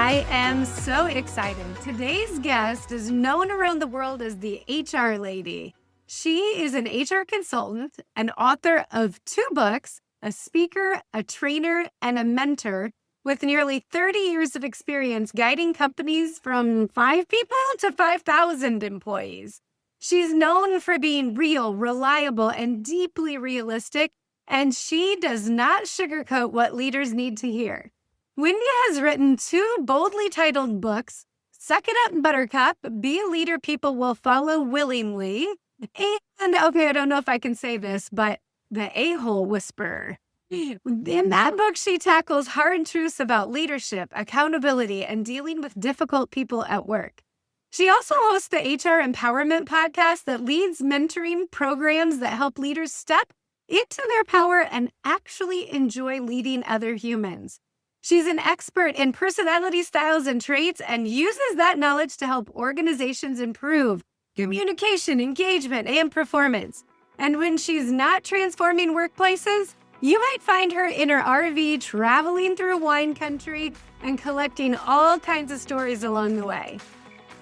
I am so excited. Today's guest is known around the world as the HR lady. She is an HR consultant, an author of 2 books, a speaker, a trainer, and a mentor with nearly 30 years of experience guiding companies from 5 people to 5,000 employees. She's known for being real, reliable, and deeply realistic, and she does not sugarcoat what leaders need to hear. Wendy has written 2 boldly titled books, Suck It Up, Buttercup, Be a Leader People Will Follow Willingly, and, okay, I don't know if I can say this, but The A-Hole Whisperer. In that book, she tackles hard truths about leadership, accountability, and dealing with difficult people at work. She also hosts the HR Empowerment podcast that leads mentoring programs that help leaders step into their power and actually enjoy leading other humans. She's an expert in personality styles and traits and uses that knowledge to help organizations improve communication, engagement, and performance. And when she's not transforming workplaces, you might find her in her RV traveling through wine country and collecting all kinds of stories along the way.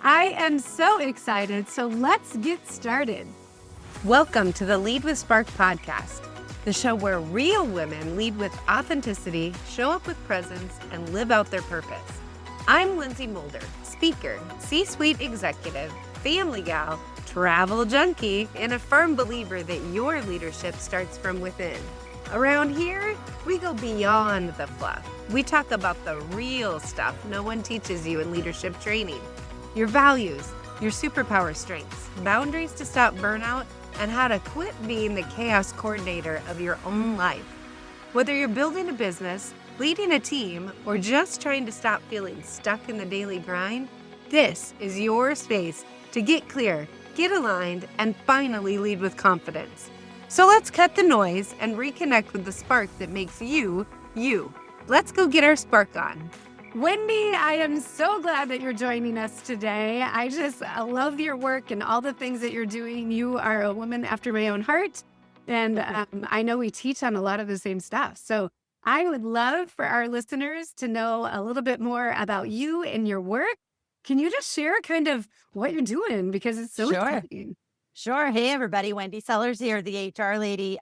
I am so excited, so let's get started. Welcome to the Lead with Spark podcast, the show where real women lead with authenticity, show up with presence, and live out their purpose. I'm Lynsey Mulder, speaker, C-suite executive, family gal, travel junkie, and a firm believer that your leadership starts from within. Around here, we go beyond the fluff. We talk about the real stuff no one teaches you in leadership training. Your values, your superpower strengths, boundaries to stop burnout, and how to quit being the chaos coordinator of your own life. Whether you're building a business, leading a team, or just trying to stop feeling stuck in the daily grind, this is your space to get clear, get aligned, and finally lead with confidence. So let's cut the noise and reconnect with the spark that makes you, you. Let's go get our spark on. Wendy, I am so glad that you're joining us today. I love your work and all the things that you're doing. You are a woman after my own heart, and I know we teach on a lot of the same stuff. So I would love for our listeners to know a little bit more about you and your work. Can you just share kind of what you're doing? Because it's so exciting. Sure. Hey, everybody. Wendy Sellers here, the HR lady.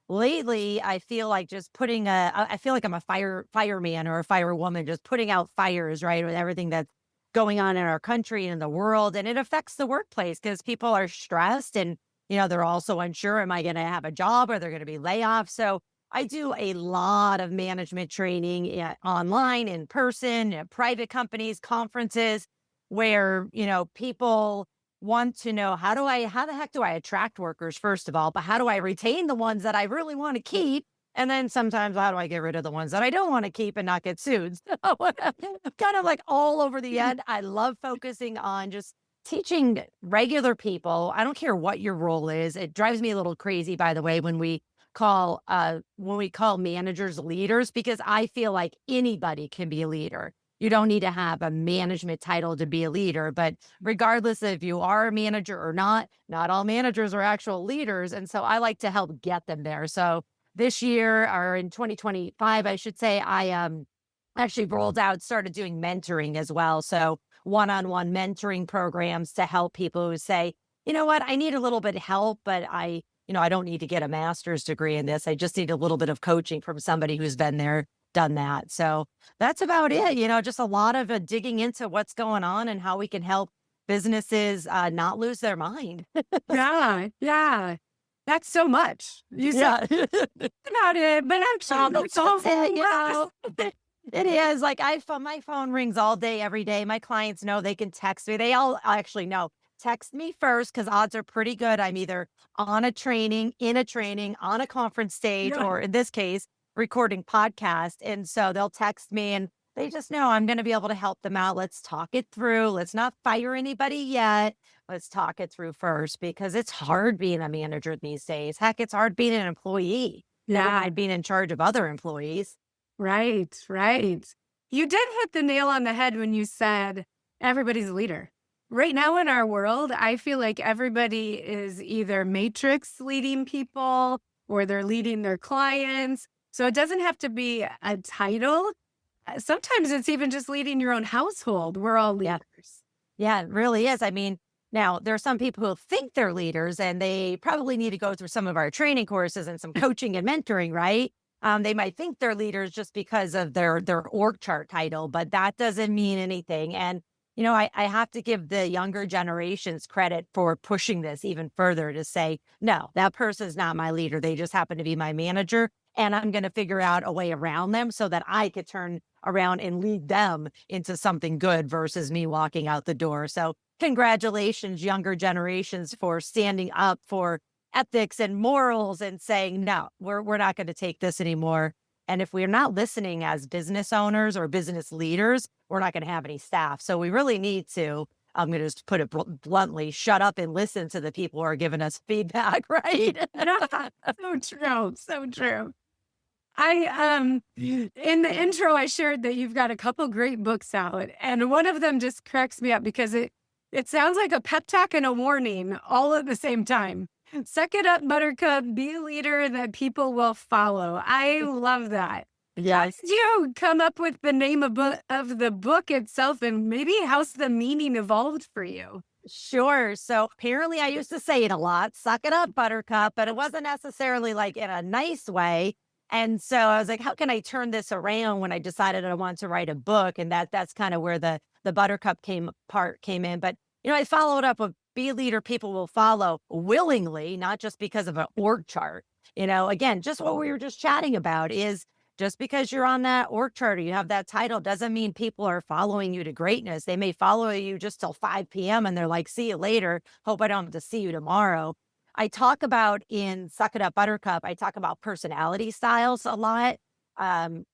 Lately, I feel like just I feel like I'm a fireman or a firewoman, just putting out fires, right? With everything that's going on in our country and in the world. And it affects the workplace because people are stressed and, they're also unsure, am I going to have a job? Are there going to be layoffs? So I do a lot of management training online, in person, private companies, conferences where, people want to know how the heck do I attract workers, first of all, but how do I retain the ones that I really want to keep? And then sometimes how do I get rid of the ones that I don't want to keep and not get sued? So kind of like all over the end. I love focusing on just teaching regular people. I don't care what your role is. It drives me a little crazy, by the way, when we call managers leaders, because I feel like anybody can be a leader. You don't need to have a management title to be a leader, but regardless if you are a manager or not all managers are actual leaders. And so I like to help get them there. So this year, or in 2025, I should say, I actually started doing mentoring as well. So one-on-one mentoring programs to help people who say, you know what, I need a little bit of help, but I don't need to get a master's degree in this. I just need a little bit of coaching from somebody who's been there, done that. So that's about it. Just a lot of digging into what's going on and how we can help businesses not lose their mind. Yeah. That's so much. You said about it, but it is like my phone rings all day, every day. My clients know they can text me. They all actually know. Text me first because odds are pretty good. I'm either on a training, in a training, on a conference stage, or in this case, recording podcast. And so they'll text me and they just know I'm going to be able to help them out. Let's talk it through. Let's not fire anybody yet. Let's talk it through first, because it's hard being a manager these days. Heck, it's hard being an employee. Yeah. Being in charge of other employees. Right. You did hit the nail on the head when you said everybody's a leader. Right now in our world, I feel like everybody is either matrix leading people or they're leading their clients. So it doesn't have to be a title. Sometimes it's even just leading your own household. We're all Yeah. leaders. Yeah, it really is. I mean, now there are some people who think they're leaders and they probably need to go through some of our training courses and some coaching and mentoring, right? They might think they're leaders just because of their org chart title, but that doesn't mean anything. And I have to give the younger generations credit for pushing this even further to say, no, that person's not my leader. They just happen to be my manager, and I'm going to figure out a way around them so that I could turn around and lead them into something good versus me walking out the door. So congratulations, younger generations, for standing up for ethics and morals and saying, no, we're not going to take this anymore. And if we're not listening as business owners or business leaders, we're not going to have any staff. So we really need to, I'm going to just put it bluntly, shut up and listen to the people who are giving us feedback, right? So true. So true. In the intro, I shared that you've got a couple great books out, and one of them just cracks me up because it sounds like a pep talk and a warning all at the same time. Suck it up, Buttercup. Be a leader that people will follow. I love that. Yes. Did you come up with the name of the book itself, and maybe how's the meaning evolved for you? Sure. So apparently I used to say it a lot, suck it up, Buttercup, but it wasn't necessarily like in a nice way. And so I was like, how can I turn this around when I decided I wanted to write a book? And that's kind of where the Buttercup came in. But I followed up with be a leader people will follow willingly, not just because of an org chart. Again, just what we were just chatting about is just because you're on that org chart or you have that title doesn't mean people are following you to greatness. They may follow you just till 5 p.m. and they're like, see you later. Hope I don't have to see you tomorrow. I talk about in Suck It Up Buttercup, I talk about personality styles a lot. When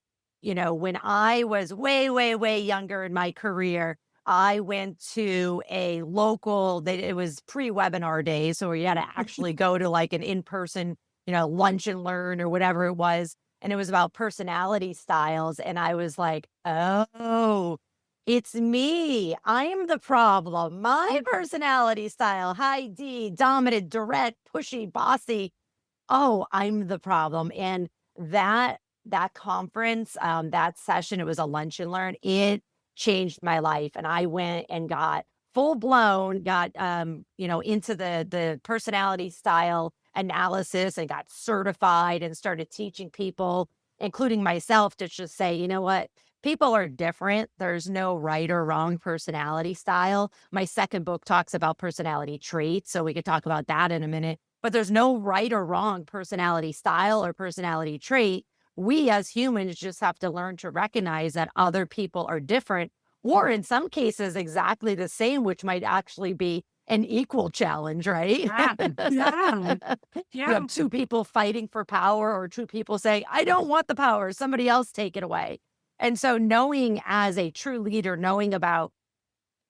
I was way, way, way younger in my career, I went to a local, it was pre-webinar days, so you had to actually go to like an in-person, lunch and learn or whatever it was. And it was about personality styles. And I was like, oh, it's me. I'm the problem. My personality style, high D, dominant, direct, pushy, bossy. Oh, I'm the problem. And that conference, that session, it was a lunch and learn. It changed my life. And I went and got full blown, into the personality style analysis and got certified and started teaching people, including myself, to just say, you know what? People are different. There's no right or wrong personality style. My second book talks about personality traits, so we could talk about that in a minute. But there's no right or wrong personality style or personality trait. We as humans just have to learn to recognize that other people are different, or in some cases, exactly the same, which might actually be an equal challenge, right? Yeah. Yeah. You have two people fighting for power or two people saying, I don't want the power, somebody else take it away. And so knowing as a true leader, knowing about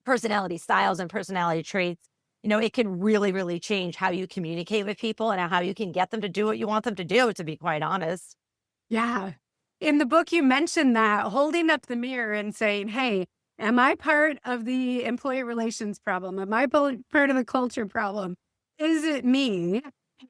personality styles and personality traits, it can really, really change how you communicate with people and how you can get them to do what you want them to do, to be quite honest. Yeah. In the book, you mentioned that holding up the mirror and saying, hey, am I part of the employee relations problem? Am I part of the culture problem? Is it me?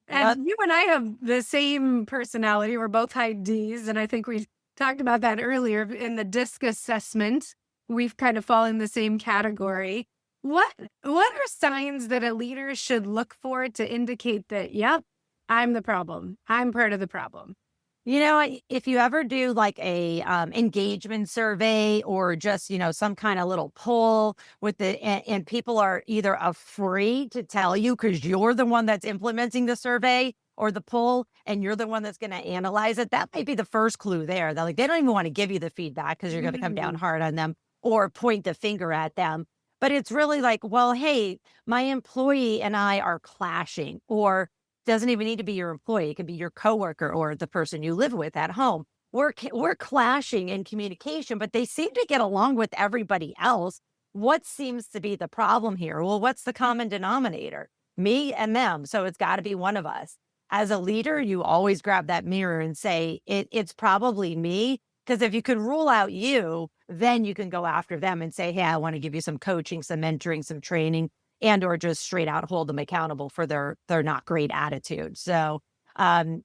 And you and I have the same personality. We're both high Ds. And I think we talked about that earlier in the DISC assessment. We've kind of fallen in the same category. What are signs that a leader should look for to indicate that, yep, I'm the problem. I'm part of the problem? If you ever do like a engagement survey or just, some kind of little poll and people are either afraid to tell you because you're the one that's implementing the survey or the poll and you're the one that's going to analyze it, that might be the first clue there. They're like, they don't even want to give you the feedback because you're going to come down hard on them or point the finger at them. But it's really like, well, hey, my employee and I are clashing, or doesn't even need to be your employee. It can be your coworker or the person you live with at home. We're clashing in communication, but they seem to get along with everybody else. What seems to be the problem here? Well, what's the common denominator? Me and them. So it's got to be one of us. As a leader, you always grab that mirror and say, it's probably me. Because if you can rule out you, then you can go after them and say, hey, I want to give you some coaching, some mentoring, some training, and or just straight out hold them accountable for their not great attitude. So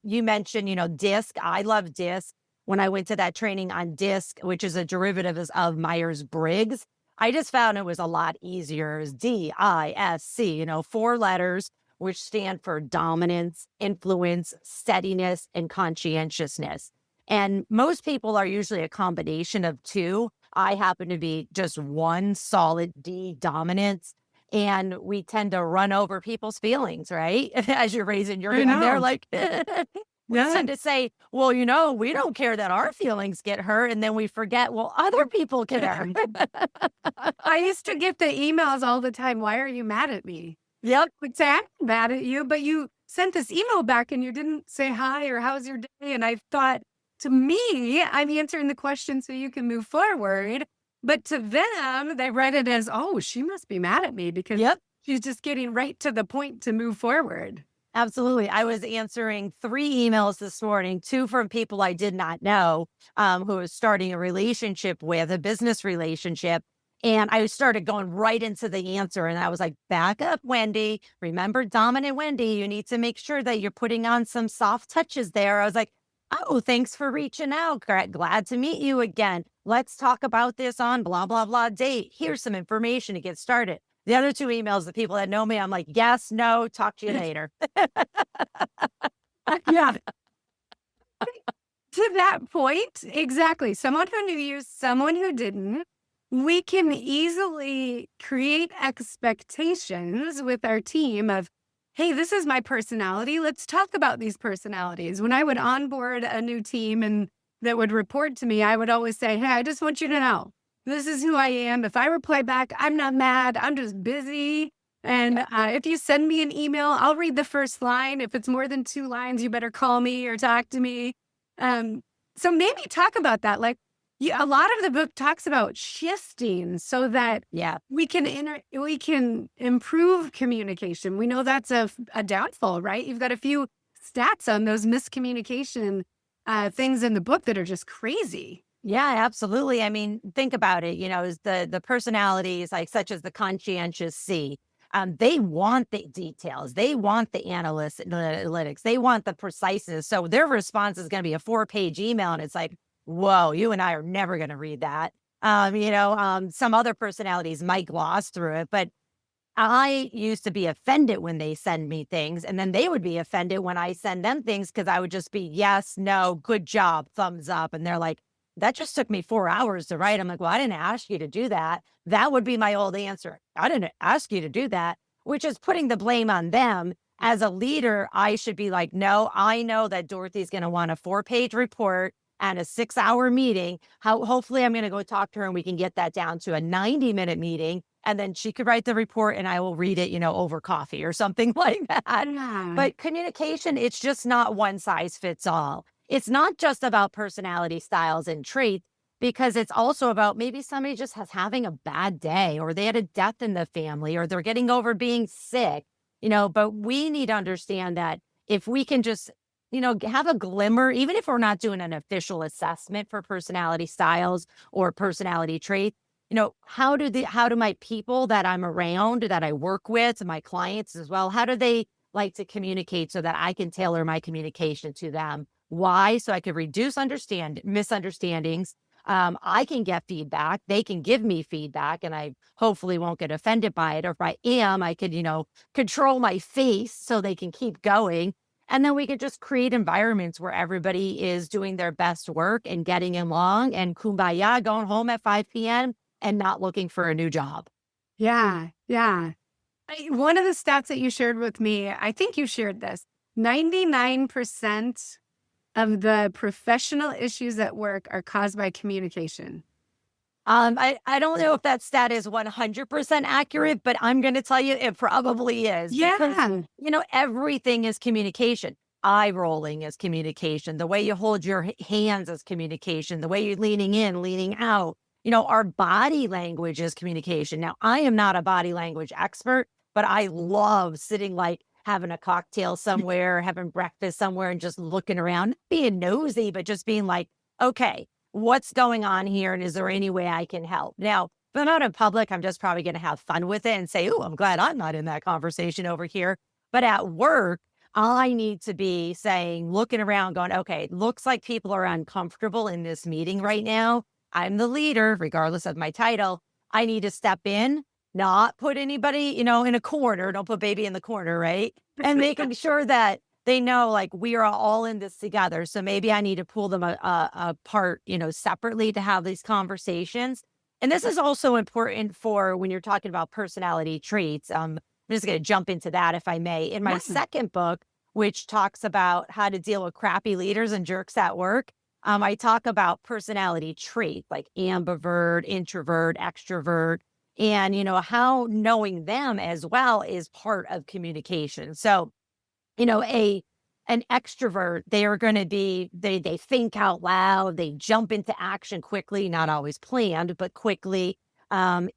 you mentioned, DISC. I love DISC. when I went to that training on DISC, which is a derivative of Myers-Briggs. I just found it was a lot easier. It's DISC, 4 letters, which stand for dominance, influence, steadiness, and conscientiousness. And most people are usually a combination of two. I happen to be just one solid D, dominance. And we tend to run over people's feelings, right? As you're raising your I hand, they're know. like, we Yeah. tend to say, well, we don't care that our feelings get hurt. And then we forget, well, other people get hurt. I used to get the emails all the time. Why are you mad at me? Yep. Would say, I'm not mad at you, but you sent this email back and you didn't say hi or how's your day? And I thought, to me, I'm answering the question so you can move forward. But to them, they read it as, oh, she must be mad at me because Yep. she's just getting right to the point to move forward. Absolutely. I was answering 3 emails this morning, 2 from people I did not know, who was starting a relationship with, a business relationship. And I started going right into the answer. And I was like, back up, Wendy. Remember, dominant Wendy, you need to make sure that you're putting on some soft touches there. I was like, oh, thanks for reaching out. Glad to meet you again. Let's talk about this on blah, blah, blah date. Here's some information to get started. The other 2 emails, the people that know me, I'm like, yes, no, talk to you later. Yeah. To that point, exactly. Someone who knew you, someone who didn't. We can easily create expectations with our team of, hey, this is my personality. Let's talk about these personalities. When I would onboard a new team and that would report to me, I would always say, hey, I just want you to know, this is who I am. If I reply back, I'm not mad. I'm just busy. And if you send me an email, I'll read the first line. If it's more than 2 lines, you better call me or talk to me. So maybe talk about that. Like a lot of the book talks about shifting so that Yeah. we can improve communication. We know that's a downfall, right? You've got a few stats on those miscommunication things in the book that are just crazy. Yeah, absolutely. I mean, think about it, is the personalities like such as the conscientious C. They want the details. They want the analytics. They want the preciseness. So their response is going to be a 4-page email. And it's like, whoa, you and I are never going to read that. Some other personalities might gloss through it, but I used to be offended when they send me things, and then they would be offended when I send them things because I would just be, yes, no, good job, thumbs up. And they're like, that just took me 4 hours to write. I'm like, well, I didn't ask you to do that. That would be my old answer. I didn't ask you to do that, which is putting the blame on them. As a leader, I should be like, no, I know that Dorothy's going to want a 4-page report and a 6-hour meeting. Hopefully I'm going to go talk to her and we can get that down to a 90-minute meeting. And then she could write the report and I will read it, over coffee or something like that. Yeah. But communication, it's just not one size fits all. It's not just about personality styles and traits, because it's also about maybe somebody just having a bad day, or they had a death in the family, or they're getting over being sick, but we need to understand that if we can just, have a glimmer, even if we're not doing an official assessment for personality styles or personality traits, how do my people that I'm around, that I work with, my clients as well, how do they like to communicate so that I can tailor my communication to them? Why? So I could reduce misunderstandings. I can get feedback. They can give me feedback, and I hopefully won't get offended by it. Or if I am, I could, control my face so they can keep going. And then we could just create environments where everybody is doing their best work and getting along and kumbaya, going home at 5 p.m. and not looking for a new job. Yeah. Yeah. One of the stats that you shared with me, I think you shared this, 99% of the professional issues at work are caused by communication. I don't know if that stat is 100% accurate, but I'm going to tell you it probably is. Yeah. Because, everything is communication. Eye rolling is communication. The way you hold your hands is communication. The way you're leaning in, leaning out. Our body language is communication. Now, I am not a body language expert, but I love sitting like having a cocktail somewhere, having breakfast somewhere, and just looking around, not being nosy, but just being like, okay, what's going on here? And is there any way I can help? Now, if I'm out in public, I'm just probably going to have fun with it and say, oh, I'm glad I'm not in that conversation over here. But at work, I need to be saying, looking around, going, okay, looks like people are uncomfortable in this meeting right now. I'm the leader, regardless of my title. I need to step in, not put anybody, in a corner. Don't put baby in the corner, right? And making sure that they know like we are all in this together. So maybe I need to pull them apart, separately to have these conversations. And this is also important for when you're talking about personality traits. I'm just going to jump into that, if I may. In my Yeah. second book, which talks about how to deal with crappy leaders and jerks at work, I talk about personality traits like ambivert, introvert, extrovert, and how knowing them as well is part of communication. So, an extrovert, they are going to be they think out loud, they jump into action quickly, not always planned, but quickly. And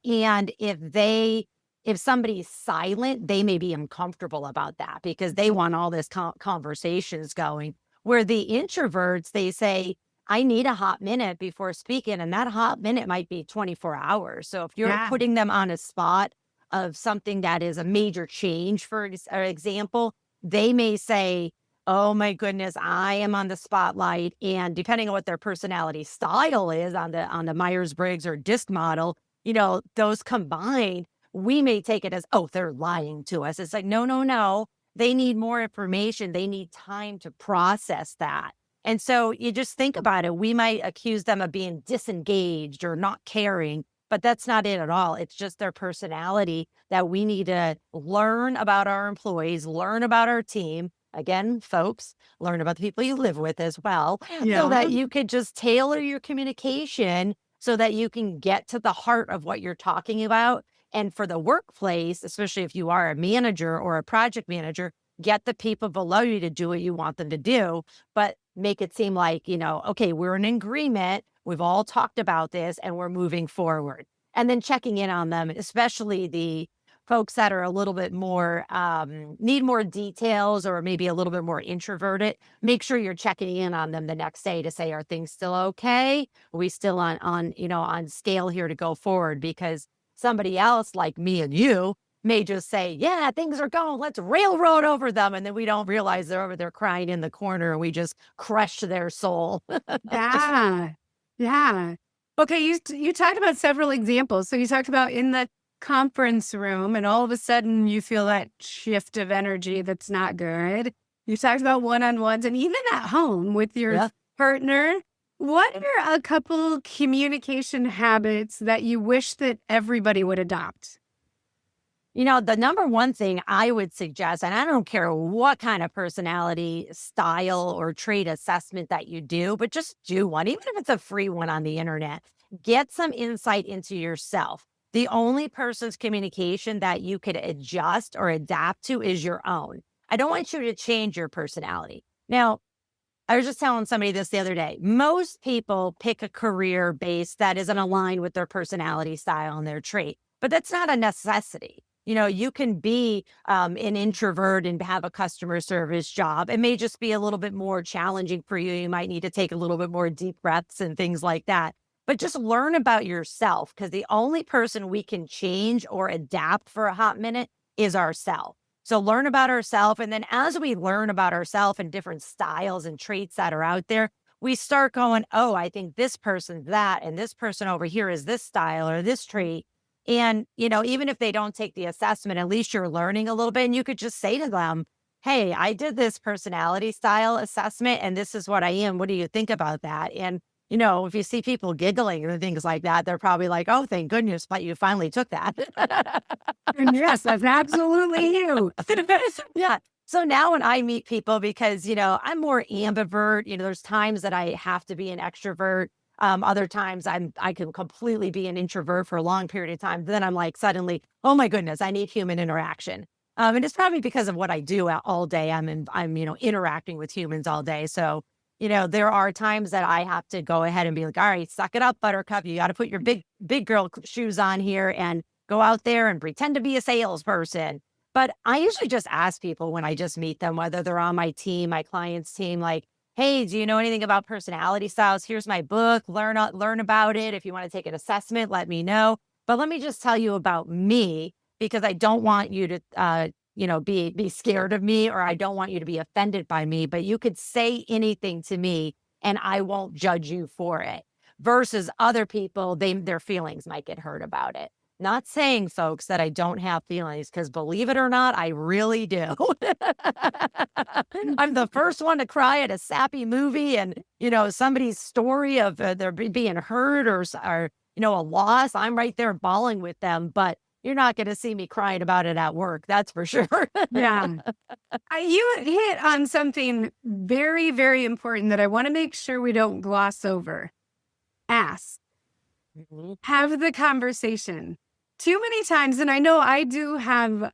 if somebody's silent, they may be uncomfortable about that because they want all this conversations going. Where the introverts, they say, I need a hot minute before speaking. And that hot minute might be 24 hours. So if you're Yeah. putting them on a spot of something that is a major change, for example, they may say, oh my goodness, I am on the spotlight. And depending on what their personality style is on the Myers-Briggs or DISC model, those combined, we may take it as, oh, they're lying to us. It's like, no, no, no. They need more information. They need time to process that. And so you just think about it. We might accuse them of being disengaged or not caring, but that's not it at all. It's just their personality that we need to learn about our employees, learn about our team. Again, folks, learn about the people you live with as well, Yeah. so that you could just tailor your communication so that you can get to the heart of what you're talking about. And for the workplace, especially if you are a manager or a project manager, get the people below you to do what you want them to do, but make it seem like, okay, we're in agreement. We've all talked about this and we're moving forward. And then checking in on them, especially the folks that are a little bit more, need more details or maybe a little bit more introverted. Make sure you're checking in on them the next day to say, are things still okay? Are we still on scale here to go forward? Because somebody else like me and you may just say, yeah, things are going, let's railroad over them. And then we don't realize they're over there crying in the corner and we just crush their soul. Yeah. Yeah. Okay. You talked about several examples. So you talked about in the conference room and all of a sudden you feel that shift of energy that's not good. You talked about one-on-ones and even at home with your Yeah. partner. What are a couple communication habits that you wish that everybody would adopt? The number one thing I would suggest, and I don't care what kind of personality style or trait assessment that you do, but just do one, even if it's a free one on the internet. Get some insight into yourself. The only person's communication that you could adjust or adapt to is your own. I don't want you to change your personality. Now, I was just telling somebody this the other day. Most people pick a career base that isn't aligned with their personality style and their trait, but that's not a necessity. You can be an introvert and have a customer service job. It may just be a little bit more challenging for you. You might need to take a little bit more deep breaths and things like that. But just learn about yourself, because the only person we can change or adapt for a hot minute is ourselves. So learn about ourselves. And then as we learn about ourselves and different styles and traits that are out there, we start going, oh, I think this person's that, and this person over here is this style or this trait. And, even if they don't take the assessment, at least you're learning a little bit, and you could just say to them, hey, I did this personality style assessment and this is what I am. What do you think about that? And, if you see people giggling and things like that, they're probably like, oh, thank goodness, but you finally took that. And yes, that's absolutely you. Yeah. So now when I meet people, because, I'm more ambivert, there's times that I have to be an extrovert. Other times I can completely be an introvert for a long period of time. Then I'm like, suddenly, oh my goodness, I need human interaction. And it's probably because of what I do all day. I'm interacting with humans all day. So, there are times that I have to go ahead and be like, all right, suck it up, Buttercup. You got to put your big girl shoes on here and go out there and pretend to be a salesperson. But I usually just ask people when I just meet them, whether they're on my team, my client's team, like, hey, do you know anything about personality styles? Here's my book. Learn about it. If you want to take an assessment, let me know. But let me just tell you about me, because I don't want you to, be scared of me, or I don't want you to be offended by me, but you could say anything to me and I won't judge you for it. Versus other people, their feelings might get hurt about it. Not saying, folks, that I don't have feelings, because believe it or not, I really do. I'm the first one to cry at a sappy movie and, somebody's story of their being hurt or, a loss. I'm right there bawling with them, but you're not going to see me crying about it at work. That's for sure. Yeah. You hit on something very, very important that I want to make sure we don't gloss over. Ask. Mhm. Have the conversation. Too many times, and I know I do have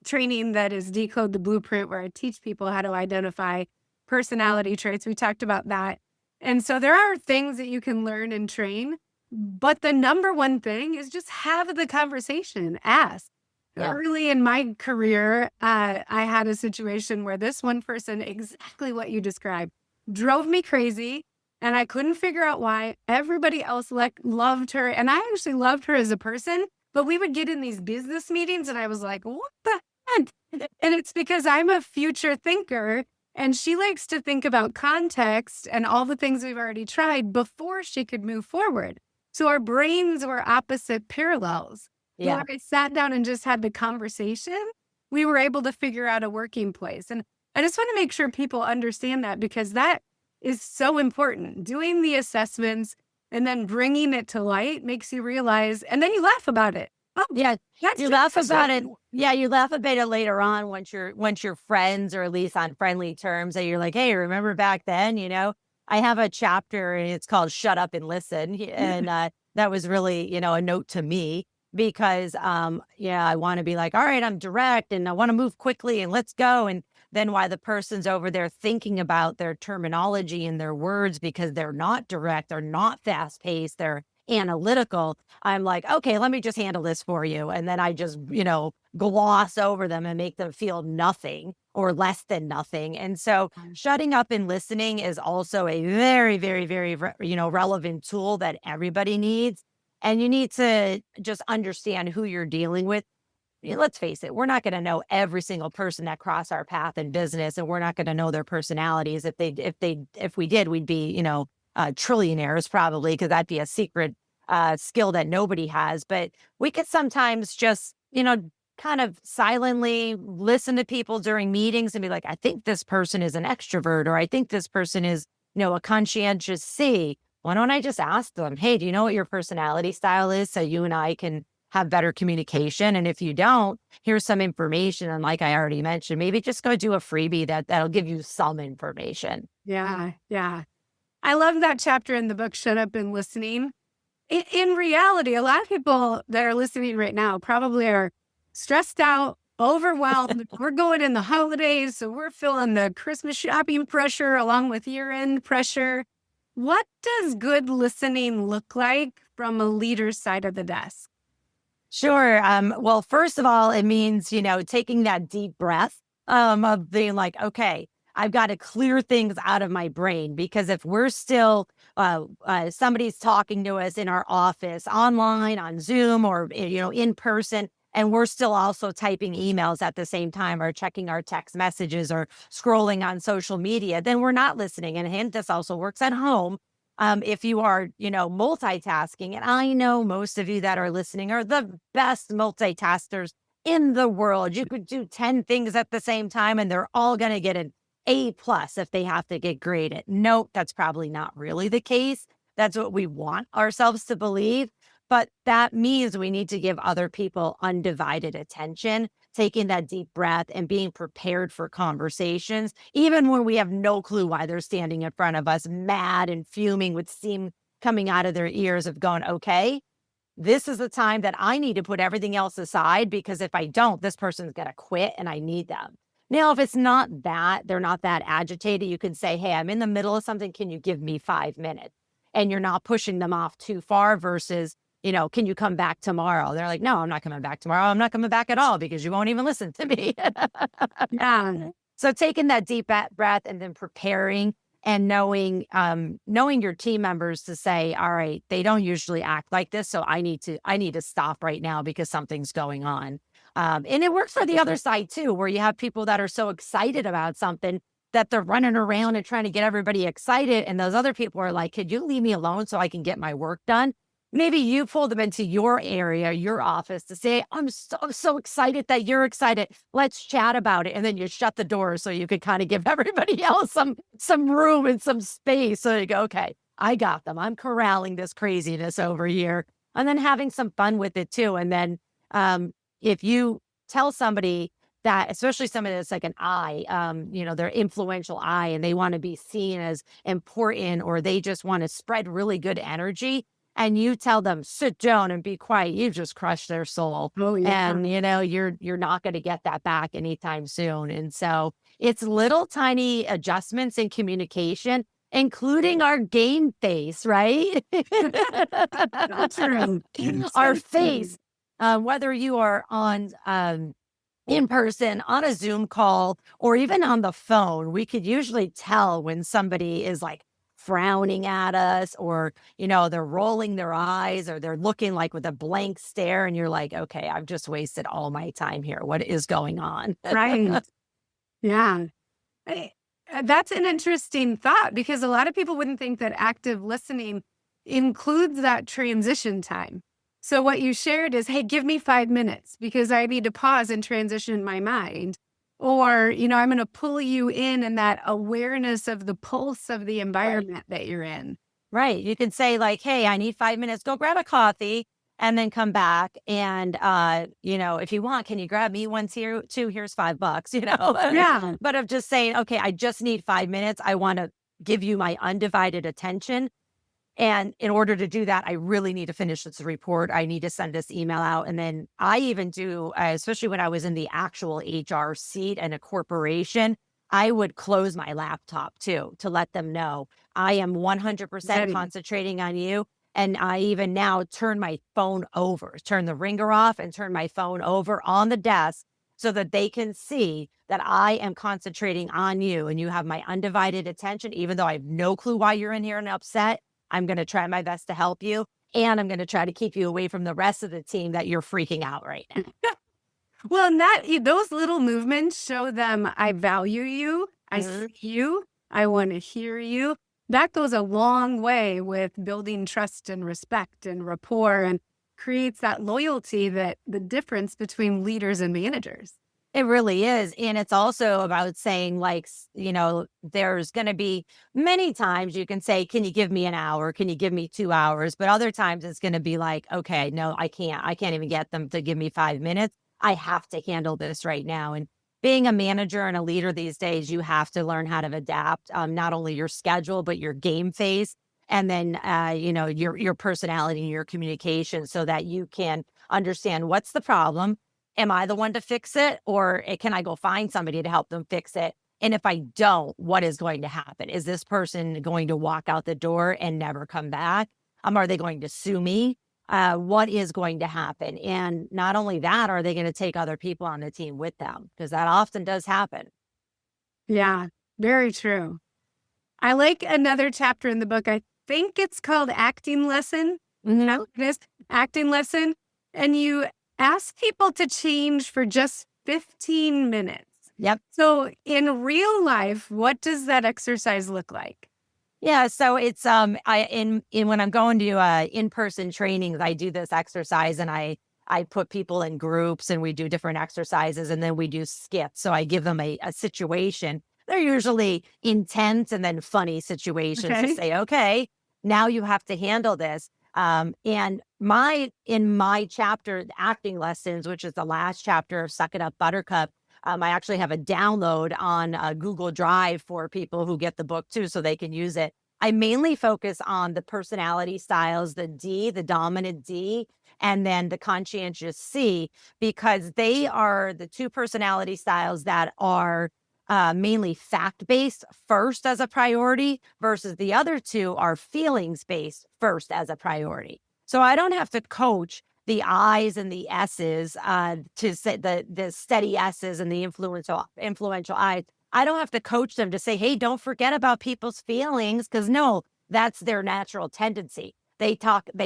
training that is Decode the Blueprint, where I teach people how to identify personality traits. We talked about that. And so there are things that you can learn and train, but the number one thing is just have the conversation. Ask. Yeah. Early in my career, I had a situation where this one person, exactly what you described, drove me crazy. And I couldn't figure out why. Everybody else loved her. And I actually loved her as a person. But we would get in these business meetings and I was like, what the heck? And it's because I'm a future thinker and she likes to think about context and all the things we've already tried before she could move forward. So our brains were opposite parallels. Yeah. When I sat down and just had the conversation, we were able to figure out a working place. And I just want to make sure people understand that, because that is so important. Doing the assessments and then bringing it to light makes you realize, and then you laugh about it. Oh, Yeah, that's you just laugh a about it. second. Yeah, you laugh about it later on once you're friends, or at least on friendly terms, that you're like, hey, remember back then? I have a chapter and it's called "Shut Up and Listen," and that was really a note to me, because I want to be like, all right, I'm direct and I want to move quickly and let's go. And then while the person's over there thinking about their terminology and their words, because they're not direct, they're not fast paced, they're analytical, I'm like, okay, let me just handle this for you. And then I just, gloss over them and make them feel nothing or less than nothing. And so shutting up and listening is also a very, very, very, relevant tool that everybody needs. And you need to just understand who you're dealing with. Let's face it, we're not going to know every single person that crossed our path in business, and we're not going to know their personalities. If we did, we'd be, trillionaires probably, because that'd be a secret skill that nobody has. But we could sometimes just, kind of silently listen to people during meetings and be like, I think this person is an extrovert, or I think this person is, a conscientious C. Why don't I just ask them, hey, do you know what your personality style is, so you and I can have better communication? And if you don't, here's some information. And like I already mentioned, maybe just go do a freebie that'll give you some information. Yeah. Yeah. I love that chapter in the book, Shut Up and Listening. In reality, a lot of people that are listening right now probably are stressed out, overwhelmed. We're going in the holidays, so we're feeling the Christmas shopping pressure along with year-end pressure. What does good listening look like from a leader's side of the desk? Sure. Well, first of all, it means, taking that deep breath of being like, okay, I've got to clear things out of my brain, because if we're still, somebody's talking to us in our office, online, on Zoom, or, in person, and we're still also typing emails at the same time, or checking our text messages, or scrolling on social media, then we're not listening. And this also works at home. If you are, multitasking, and I know most of you that are listening are the best multitaskers in the world. You could do 10 things at the same time and they're all going to get an A+ if they have to get graded. Nope, that's probably not really the case. That's what we want ourselves to believe. But that means we need to give other people undivided attention, taking that deep breath and being prepared for conversations, even when we have no clue why they're standing in front of us, mad and fuming with steam coming out of their ears, of going, okay, this is the time that I need to put everything else aside, because if I don't, this person's going to quit and I need them. Now, if it's not that, they're not that agitated, you can say, hey, I'm in the middle of something. Can you give me 5 minutes? And you're not pushing them off too far versus, can you come back tomorrow? They're like, no, I'm not coming back tomorrow. I'm not coming back at all, because you won't even listen to me. Yeah. So taking that deep breath and then preparing and knowing your team members to say, all right, they don't usually act like this, so I need to stop right now because something's going on. And it works for the other side too, where you have people that are so excited about something that they're running around and trying to get everybody excited. And those other people are like, could you leave me alone so I can get my work done? Maybe you pull them into your area, your office to say, I'm so excited that you're excited. Let's chat about it. And then you shut the door so you can kind of give everybody else some room and some space. So you go, okay, I got them. I'm corralling this craziness over here. And then having some fun with it too. And then if you tell somebody that, especially somebody that's like an I, they're influential I, and they want to be seen as important, or they just want to spread really good energy, and you tell them, sit down and be quiet, you just crush their soul. Oh, yeah. And, you're not going to get that back anytime soon. And so it's little tiny adjustments in communication, including our game face, right? That's true. Our face, whether you are on in person, on a Zoom call, or even on the phone, we could usually tell when somebody is like frowning at us, or, they're rolling their eyes, or they're looking like with a blank stare. And you're like, okay, I've just wasted all my time here. What is going on? Right. Yeah. That's an interesting thought, because a lot of people wouldn't think that active listening includes that transition time. So what you shared is, hey, give me 5 minutes because I need to pause and transition my mind. Or, I'm going to pull you in that awareness of the pulse of the environment that you're in. Right. You can say like, hey, I need 5 minutes. Go grab a coffee and then come back. And, if you want, can you grab me one too? Here's $5, Yeah. But of just saying, okay, I just need 5 minutes. I want to give you my undivided attention. And in order to do that, I really need to finish this report. I need to send this email out. And then I even do, especially when I was in the actual HR seat in a corporation, I would close my laptop too, to let them know I am 100% concentrating on you. And I even now turn my phone over, turn the ringer off and turn my phone over on the desk so that they can see that I am concentrating on you and you have my undivided attention, even though I have no clue why you're in here and upset. I'm going to try my best to help you, and I'm going to try to keep you away from the rest of the team that you're freaking out right now. Well, and those little movements show them I value you, I see you, I want to hear you. That goes a long way with building trust and respect and rapport, and creates that loyalty, that the difference between leaders and managers. It really is. And it's also about saying, like, there's going to be many times you can say, can you give me an hour? Can you give me 2 hours? But other times it's going to be like, okay, no, I can't. I can't even get them to give me 5 minutes. I have to handle this right now. And being a manager and a leader these days, you have to learn how to adapt not only your schedule, but your game face. And then, your personality and your communication, so that you can understand what's the problem. Am I the one to fix it, or can I go find somebody to help them fix it? And if I don't, what is going to happen? Is this person going to walk out the door and never come back? Are they going to sue me? What is going to happen? And not only that, are they going to take other people on the team with them? Because that often does happen. Yeah, very true. I like another chapter in the book. I think it's called Acting Lesson. No, it is Acting Lesson. And you ask people to change for just 15 minutes. Yep. So in real life, what does that exercise look like? Yeah, so it's in when I'm going to in-person trainings, I do this exercise, and I put people in groups and we do different exercises, and then we do skits. So I give them a situation. They're usually intense and then funny situations to say, okay, now you have to handle this. And in my chapter, Acting Lessons, which is the last chapter of Suck It Up, Buttercup, I actually have a download on Google Drive for people who get the book too, so they can use it. I mainly focus on the personality styles, the D, the dominant D, and then the conscientious C, because they are the two personality styles that are mainly fact-based first as a priority, versus the other two are feelings-based first as a priority. So I don't have to coach the I's and the S's to say the steady S's and the influential I's. I don't have to coach them to say, hey, don't forget about people's feelings, because no, that's their natural tendency. They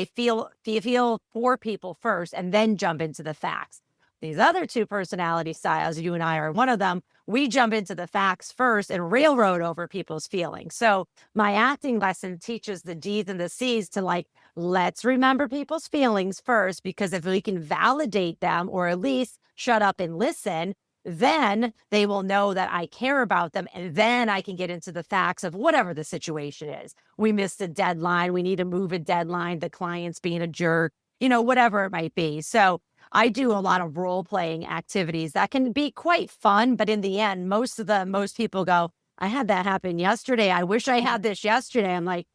feel for people first and then jump into the facts. These other two personality styles, you and I are one of them, we jump into the facts first and railroad over people's feelings. So my acting lesson teaches the D's and the C's to like, let's remember people's feelings first, because if we can validate them or at least shut up and listen, then they will know that I care about them. And then I can get into the facts of whatever the situation is. We missed a deadline. We need to move a deadline. The client's being a jerk, whatever it might be. So I do a lot of role playing activities that can be quite fun. But in the end, most people go, I had that happen yesterday. I wish I had this yesterday. I'm like,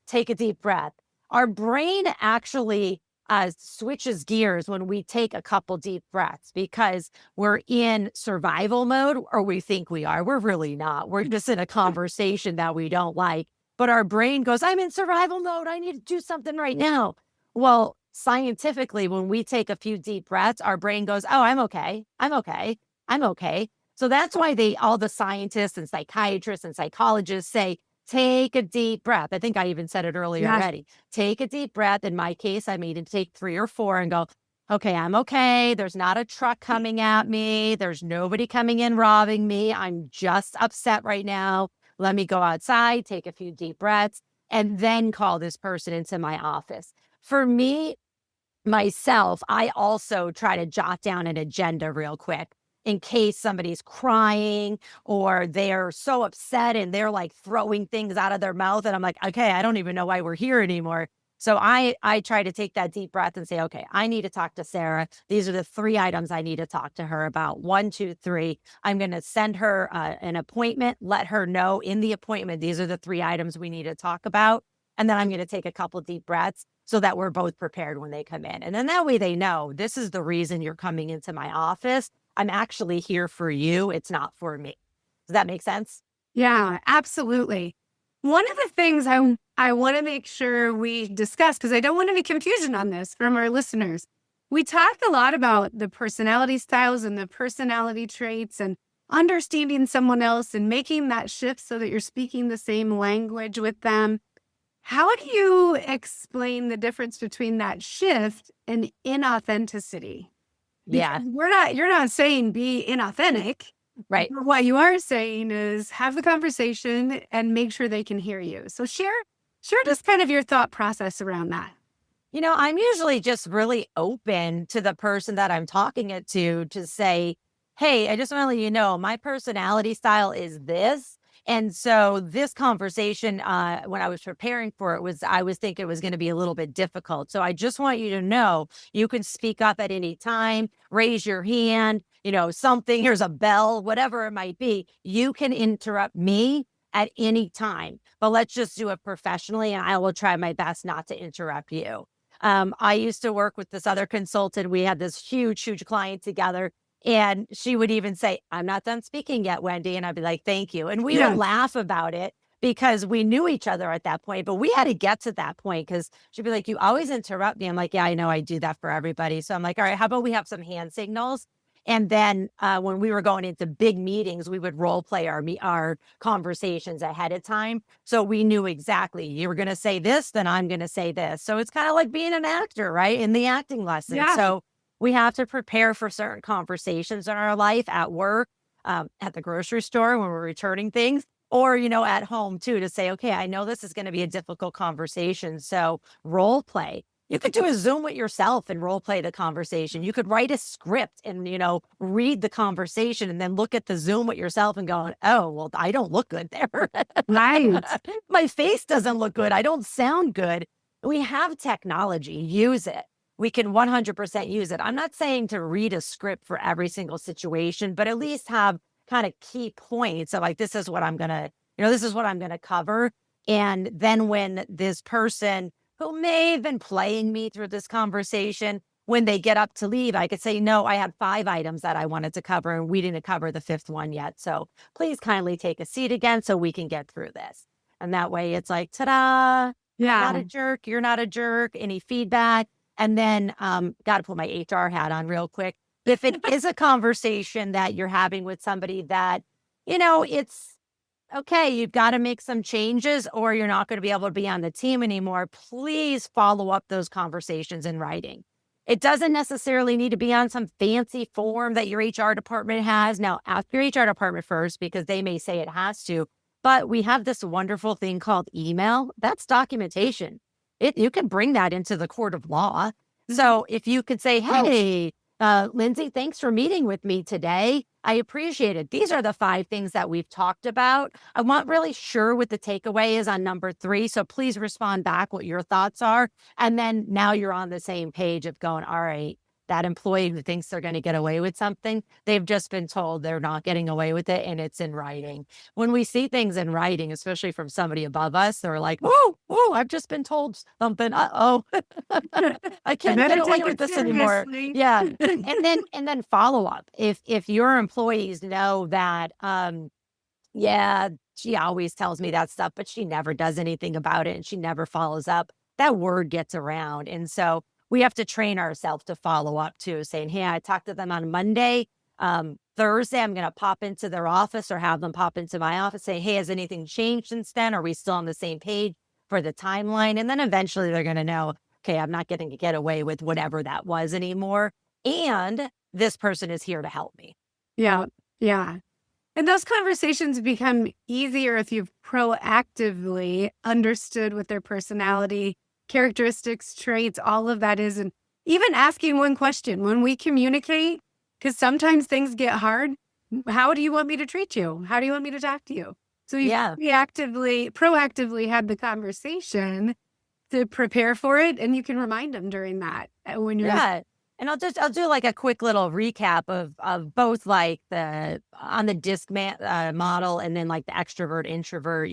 take a deep breath. Our brain actually switches gears when we take a couple deep breaths because we're in survival mode, or we think we are. We're really not. We're just in a conversation that we don't like. But our brain goes, I'm in survival mode. I need to do something right now. Well, scientifically, when we take a few deep breaths, our brain goes, oh, I'm okay. I'm okay. I'm okay. So that's why all the scientists and psychiatrists and psychologists say, take a deep breath. I think I even said it earlier already. Take a deep breath. In my case, I made it take 3 or 4 and go, okay, I'm okay. There's not a truck coming at me. There's nobody coming in robbing me. I'm just upset right now. Let me go outside, take a few deep breaths, and then call this person into my office. For me, myself, I also try to jot down an agenda real quick in case somebody's crying or they're so upset and they're like throwing things out of their mouth. And I'm like, okay, I don't even know why we're here anymore. So I try to take that deep breath and say, okay, I need to talk to Sarah. These are the 3 items I need to talk to her about. 1, 2, 3. I'm going to send her an appointment, let her know in the appointment, these are the 3 items we need to talk about. And then I'm going to take a couple deep breaths so that we're both prepared when they come in. And then that way they know this is the reason you're coming into my office. I'm actually here for you. It's not for me. Does that make sense? Yeah, absolutely. One of the things I want to make sure we discuss, because I don't want any confusion on this from our listeners. We talked a lot about the personality styles and the personality traits and understanding someone else and making that shift so that you're speaking the same language with them. How do you explain the difference between that shift and inauthenticity? Yeah. Because you're not saying be inauthentic. Right. What you are saying is have the conversation and make sure they can hear you. So share just kind of your thought process around that. I'm usually just really open to the person that I'm talking it to say, hey, I just want to let you know my personality style is this. And so this conversation, when I was preparing for it, I was thinking it was going to be a little bit difficult. So I just want you to know you can speak up at any time, raise your hand, something, here's a bell, whatever it might be. You can interrupt me at any time, but let's just do it professionally. And I will try my best not to interrupt you. I used to work with this other consultant. We had this huge, huge client together. And she would even say, I'm not done speaking yet, Wendy. And I'd be like, thank you. And we would laugh about it because we knew each other at that point. But we had to get to that point because she'd be like, you always interrupt me. I'm like, yeah, I know I do that for everybody. So I'm like, all right, how about we have some hand signals? And then when we were going into big meetings, we would role play our conversations ahead of time. So we knew exactly you were going to say this, then I'm going to say this. So it's kind of like being an actor, right? In the acting lesson. Yeah. So we have to prepare for certain conversations in our life, at work, at the grocery store when we're returning things, or, at home too, to say, okay, I know this is going to be a difficult conversation. So role play. You could do a Zoom with yourself and role play the conversation. You could write a script and, read the conversation and then look at the Zoom with yourself and go, oh, well, I don't look good there. Right. My face doesn't look good. I don't sound good. We have technology. Use it. We can 100% use it. I'm not saying to read a script for every single situation, but at least have kind of key points of like, this is what I'm going to cover. And then when this person who may have been playing me through this conversation, when they get up to leave, I could say, no, I had 5 items that I wanted to cover and we didn't cover the 5th one yet. So please kindly take a seat again so we can get through this. And that way it's like, ta-da, Yeah. not a jerk. You're not a jerk. Any feedback? And then got to put my HR hat on real quick. If it is a conversation that you're having with somebody that, it's okay, you've got to make some changes or you're not going to be able to be on the team anymore, please follow up those conversations in writing. It doesn't necessarily need to be on some fancy form that your HR department has. Now, ask your HR department first because they may say it has to. But we have this wonderful thing called email. That's documentation. You can bring that into the court of law. So if you could say, hey, Lynsey, thanks for meeting with me today. I appreciate it. These are the 5 things that we've talked about. I'm not really sure what the takeaway is on number 3. So please respond back what your thoughts are. And then now you're on the same page of going, all right, that employee who thinks they're going to get away with something, they've just been told they're not getting away with it, and it's in writing. When we see things in writing, especially from somebody above us, they're like, whoa, I've just been told something. Uh-oh. I can't get away with this anymore. Yeah. And then follow up. If your employees know that, yeah, she always tells me that stuff, but she never does anything about it and she never follows up, that word gets around. And so we have to train ourselves to follow up too, saying, hey, I talked to them on Monday. Thursday, I'm going to pop into their office or have them pop into my office, say, hey, has anything changed since then? Are we still on the same page for the timeline? And then eventually they're going to know, okay, I'm not getting to get away with whatever that was anymore. And this person is here to help me. Yeah. Yeah. And those conversations become easier if you've proactively understood what their personality, characteristics, traits, all of that is. And even asking one question when we communicate, because sometimes things get hard. How do you want me to treat you? How do you want me to talk to you? So you proactively had the conversation to prepare for it. And you can remind them during that when you're. Yeah. And I'll do like a quick little recap of both like on the DISC model and then like the extrovert, introvert,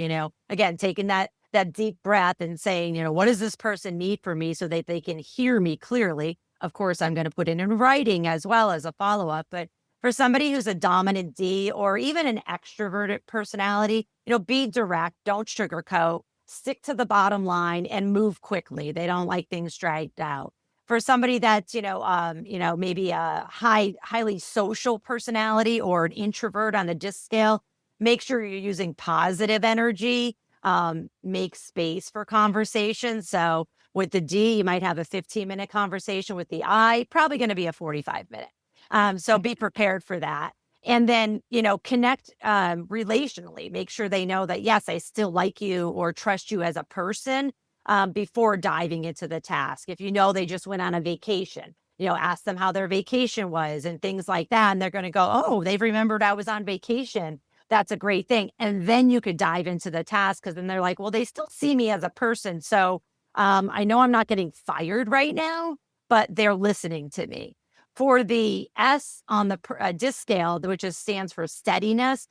again, taking that deep breath and saying, what does this person need from me so that they can hear me clearly? Of course, I'm going to put it in writing as well as a follow-up. But for somebody who's a dominant D or even an extroverted personality, be direct, don't sugarcoat, stick to the bottom line and move quickly. They don't like things dragged out. For somebody that's, maybe a highly social personality or an introvert on the DISC scale, make sure you're using positive energy, make space for conversation. So with the D, you might have a 15-minute conversation. With the I, probably going to be a 45-minute. So be prepared for that. And then, connect relationally. Make sure they know that, yes, I still like you or trust you as a person. Before diving into the task. If they just went on a vacation, ask them how their vacation was and things like that. And they're going to go, oh, they've remembered I was on vacation. That's a great thing. And then you could dive into the task because then they're like, well, they still see me as a person. So I know I'm not getting fired right now, but they're listening to me. For the S on the DISC scale, which stands for steadiness,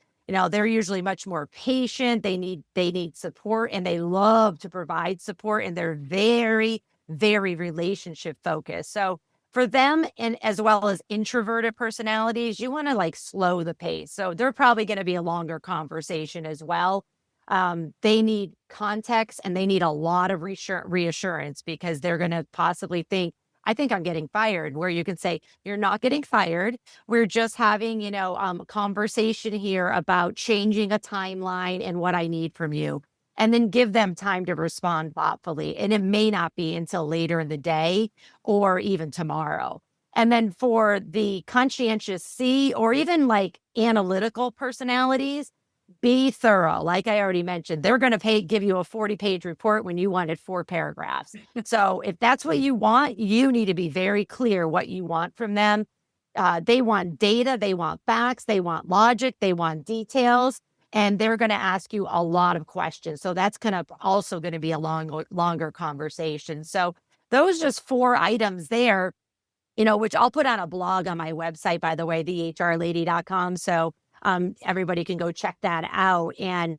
they're usually much more patient. They need support and they love to provide support and they're very, very relationship focused. So for them and as well as introverted personalities, you want to like slow the pace. So they're probably going to be a longer conversation as well. They need context and they need a lot of reassurance because they're going to possibly think, I think I'm getting fired, where you can say, you're not getting fired. We're just having, a conversation here about changing a timeline and what I need from you. And then give them time to respond thoughtfully. And it may not be until later in the day or even tomorrow. And then for the conscientious C or even like analytical personalities, be thorough. Like I already mentioned, they're going to give you a 40-page report when you wanted 4 paragraphs. So if that's what you want, you need to be very clear what you want from them. They want data, they want facts, they want logic, they want details, and they're going to ask you a lot of questions. So that's also going to be a longer conversation. So those just 4 items there, which I'll put on a blog on my website, by the way, thehrlady.com. So everybody can go check that out and,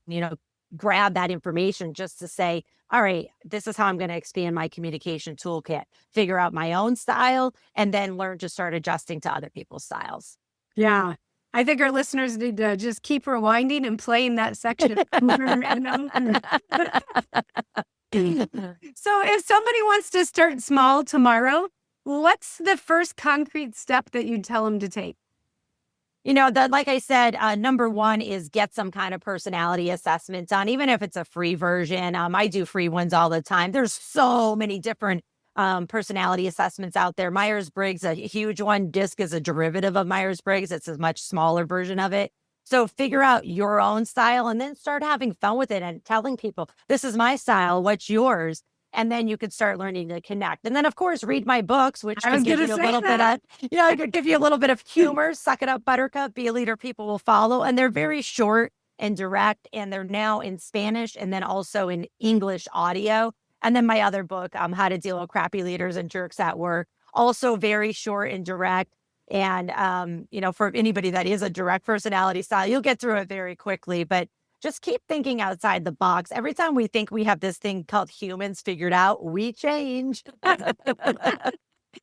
grab that information just to say, all right, this is how I'm going to expand my communication toolkit, figure out my own style, and then learn to start adjusting to other people's styles. Yeah. I think our listeners need to just keep rewinding and playing that section. So if somebody wants to start small tomorrow, what's the first concrete step that you'd tell them to take? Like I said, number 1 is get some kind of personality assessment done, even if it's a free version. I do free ones all the time. There's so many different personality assessments out there. Myers-Briggs, a huge one. DISC is a derivative of Myers-Briggs. It's a much smaller version of it. So figure out your own style and then start having fun with it and telling people, this is my style, what's yours? And then you could start learning to connect. And then, of course, read my books, which I was can give going you to a say little bit that. of, I could give you a little bit of humor. Suck it up, Buttercup. Be a leader people will follow. And they're very short and direct. And they're now in Spanish and then also in English audio. And then my other book, How to Deal with Crappy Leaders and Jerks at Work, also very short and direct. And, for anybody that is a direct personality style, you'll get through it very quickly. But just keep thinking outside the box. Every time we think we have this thing called humans figured out, we change. And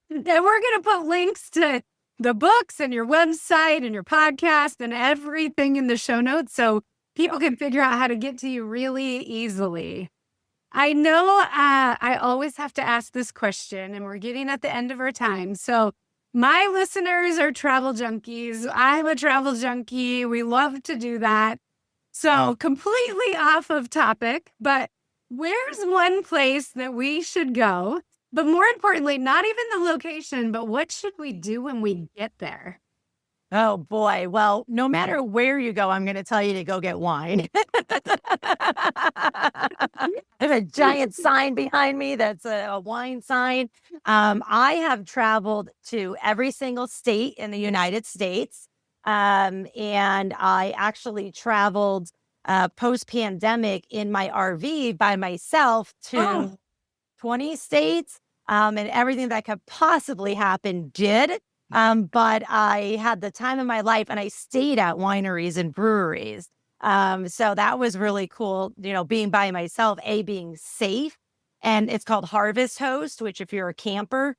we're going to put links to the books and your website and your podcast and everything in the show notes so people can figure out how to get to you really easily. I know I always have to ask this question, and we're getting at the end of our time. So my listeners are travel junkies. I'm a travel junkie. We love to do that. So completely off of topic, but where's one place that we should go? But more importantly, not even the location, but what should we do when we get there? Oh, boy. Well, no matter where you go, I'm going to tell you to go get wine. I have a giant sign behind me that's a wine sign. I have traveled to every single state in the United States. And I actually traveled post-pandemic in my RV by myself to 20 states. And everything that could possibly happen did. But I had the time of my life and I stayed at wineries and breweries. So that was really cool, being by myself, being safe. And it's called Harvest Host, which if you're a camper,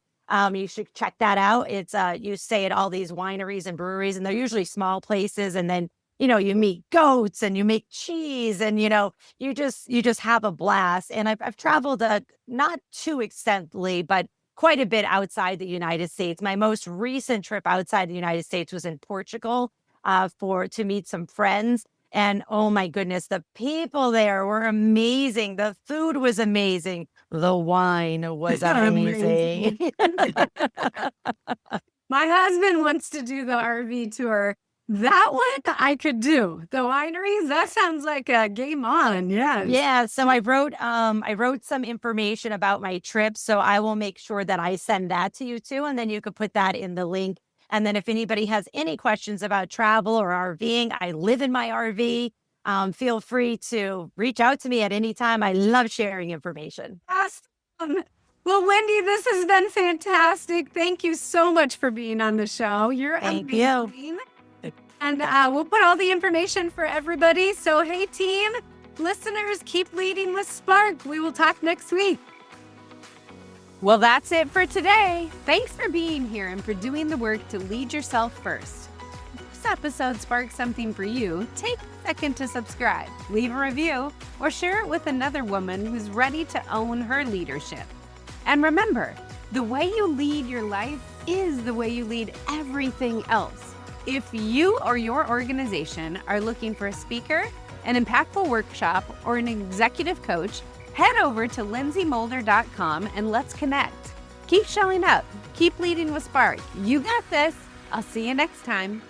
you should check that out. It's you stay at all these wineries and breweries, and they're usually small places. And then, you meet goats and you make cheese and, you just have a blast. And I've traveled not too extensively, but quite a bit outside the United States. My most recent trip outside the United States was in Portugal to meet some friends. And oh my goodness, the people there were amazing. The food was amazing. The wine was amazing. My husband wants to do the RV tour. That one I could do. The wineries, that sounds like a game on. Yes. Yeah. So I wrote some information about my trip. So I will make sure that I send that to you too. And then you could put that in the link. And then if anybody has any questions about travel or RVing, I live in my RV. Feel free to reach out to me at any time. I love sharing information. Awesome. Well, Wendy, this has been fantastic. Thank you so much for being on the show. You're Thank amazing. you. And we'll put all the information for everybody. So, hey, team, listeners, keep leading with Spark. We will talk next week. Well, that's it for today. Thanks for being here and for doing the work to lead yourself first. If this episode sparked something for you, take a second to subscribe, leave a review, or share it with another woman who's ready to own her leadership. And remember, the way you lead your life is the way you lead everything else. If you or your organization are looking for a speaker, an impactful workshop, or an executive coach, head over to lynseymoulder.com and let's connect. Keep showing up. Keep leading with Spark. You got this. I'll see you next time.